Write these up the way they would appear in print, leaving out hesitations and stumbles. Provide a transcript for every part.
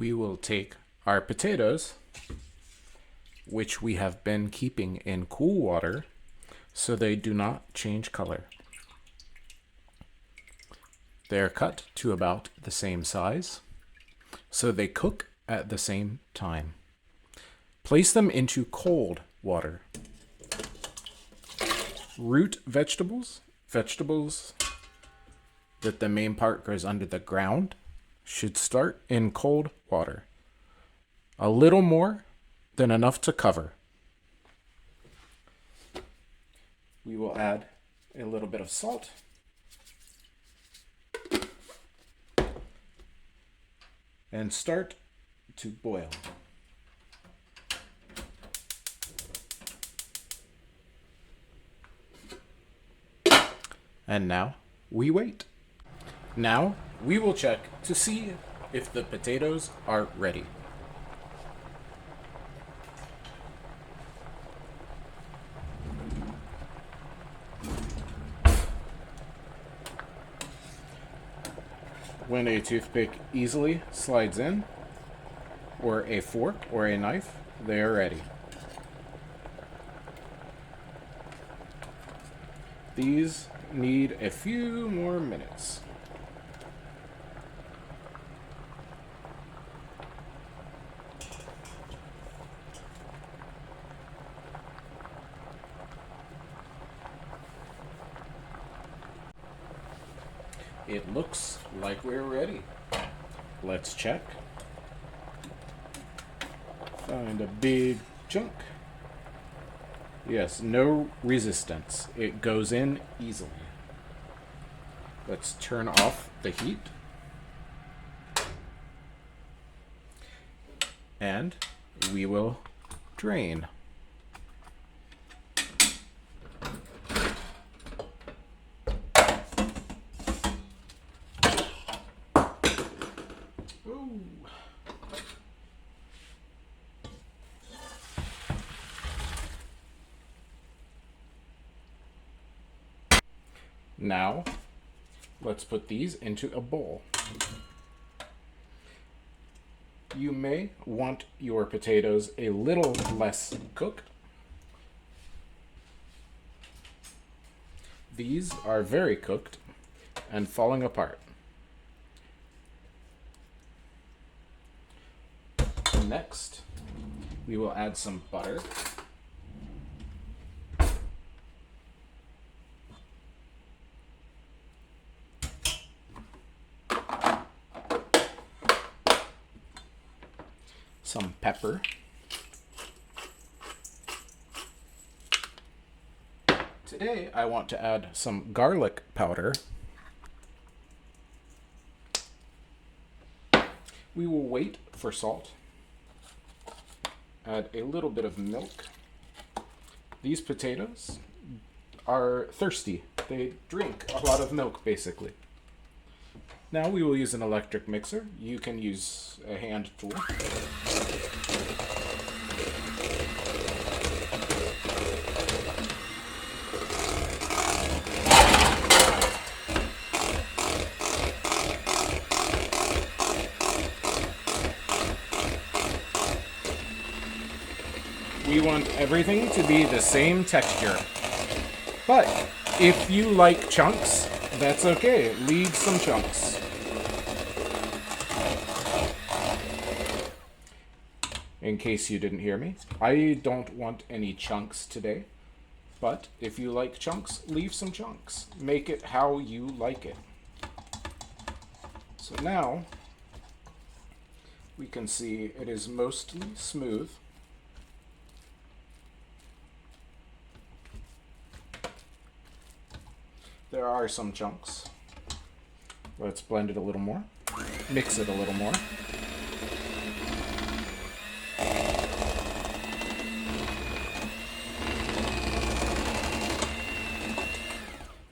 we will take our potatoes, which we have been keeping in cool water so they do not change color. They are cut to about the same size, so they cook at the same time. Place them into cold water. Root vegetables that the main part goes under the ground, should start in cold water. A little more than enough to cover. We will add a little bit of salt. And start to boil. And now we wait. Now we will check to see if the potatoes are ready. When a toothpick easily slides in, or a fork or a knife, they are ready. These need a few more minutes. It looks like we're ready. Let's check. Find a big chunk. Yes, no resistance. It goes in easily. Let's turn off the heat. And we will drain. Now, let's put these into a bowl. You may want your potatoes a little less cooked. These are very cooked and falling apart. Next, we will add some butter. Some pepper. Today I want to add some garlic powder. We will wait for salt. Add a little bit of milk. These potatoes are thirsty. They drink a lot of milk, basically. Now we will use an electric mixer. You can use a hand tool. We want everything to be the same texture. But if you like chunks, that's okay. Leave some chunks. In case you didn't hear me, I don't want any chunks today. But if you like chunks, leave some chunks. Make it how you like it. So now, we can see it is mostly smooth. There are some chunks. Let's blend it a little more. Mix it a little more.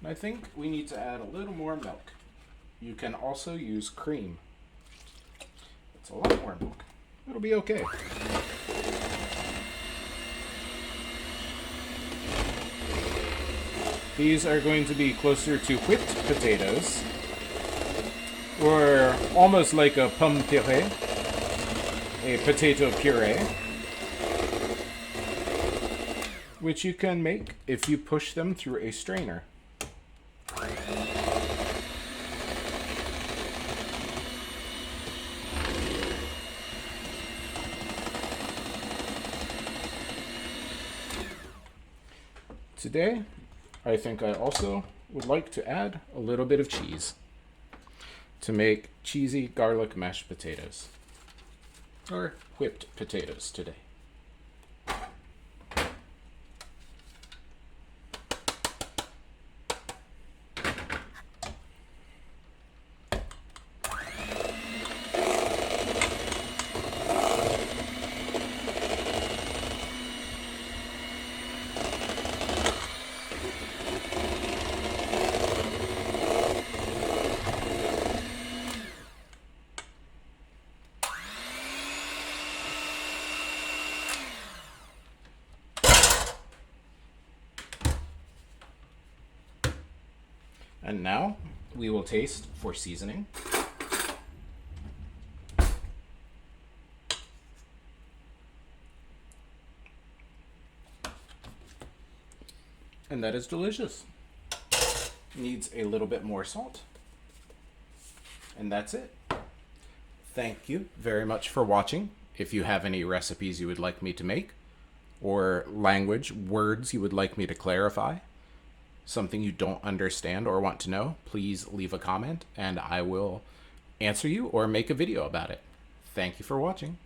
I think we need to add a little more milk. You can also use cream. It's a lot more milk. It'll be okay. These are going to be closer to whipped potatoes, or almost like a pomme puree. a potato puree, which you can make if you push them through a strainer. Today, I think I also would like to add a little bit of cheese to make cheesy garlic mashed potatoes, or whipped potatoes today. And now we will taste for seasoning. And that is delicious. Needs a little bit more salt. And that's it. Thank you very much for watching. If you have any recipes you would like me to make, or language, words you would like me to clarify, something you don't understand or want to know, please leave a comment and I will answer you or make a video about it. Thank you for watching.